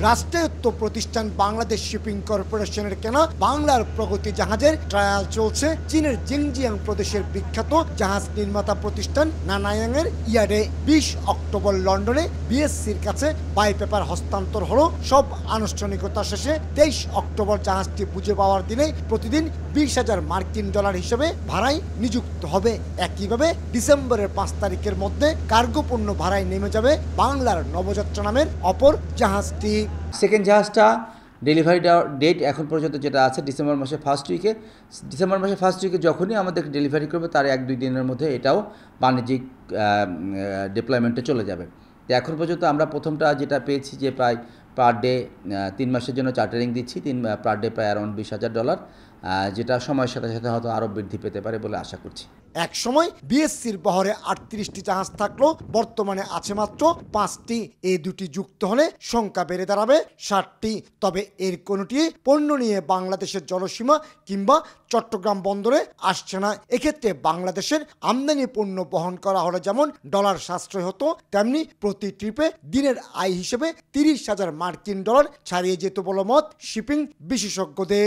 রাষ্ট্রায়ত্ত প্রতিষ্ঠান বাংলাদেশ শিপিং কর্পোরেশনের কেনা বাংলার প্রগতি জাহাজের ট্রায়াল চলছে চীনের জিনজিয়াং প্রদেশের বিখ্যাত জাহাজ নির্মাতা প্রতিষ্ঠান নানায়াং এর ইয়ার্ডে। 20 অক্টোবর লন্ডনে বিএসসির কাছে বাই পেপার হস্তান্তর হলো। সব আনুষ্ঠানিকতা শেষে 23 অক্টোবর জাহাজটি বুঝে পাওয়ার দিনে প্রতিদিন 20,000 মার্কিন ডলার হিসেবে ভাড়ায় নিযুক্ত হবে। একইভাবে ডিসেম্বরের 5 তারিখের মধ্যে কার্গো পণ্য ভাড়ায় নেমে যাবে বাংলার নবযাত্রা নামের অপর জাহাজটি। সেকেন্ড জাহাজটা ডেলিভারি ডেট এখন পর্যন্ত যেটা আছে ডিসেম্বর মাসের ফার্স্ট উইকে যখনই আমাদের ডেলিভারি করবে তার 1-2 দিনের মধ্যে এটাও বাণিজ্যিক ডিপ্লয়মেন্টে চলে যাবে। তো এখন পর্যন্ত আমরা প্রথমটা যেটা পেয়েছি যে প্রায় পার ডে 3 মাসের জন্য চার্টারিং দিচ্ছি, পার ডে প্রায় অ্যারাউন্ড $20,000, যেটা সময়ের সাথে সাথে হয়তো আরও বৃদ্ধি পেতে পারে বলে আশা করছি। এক সময় বিএসসির বহরে 38টি জাহাজ থাকলেও বর্তমানে আছে মাত্র 5টি। এই দুটি যুক্ত হলে সংখ্যা বেড়ে দাঁড়াবে 60টি। তবে এর কোনোটি পণ্য নিয়ে বাংলাদেশের জলসীমা কিংবা চট্টগ্রাম বন্দরে আসছে না। এক্ষেত্রে বাংলাদেশের আমদানি পণ্য বহন করা হলে যেমন ডলার সাশ্রয় হতো, তেমনি প্রতি ট্রিপে দিনের আয় হিসেবে 30,000 মার্কিন ডলার ছাড়িয়ে যেত বলে মত শিপিং বিশেষজ্ঞদের।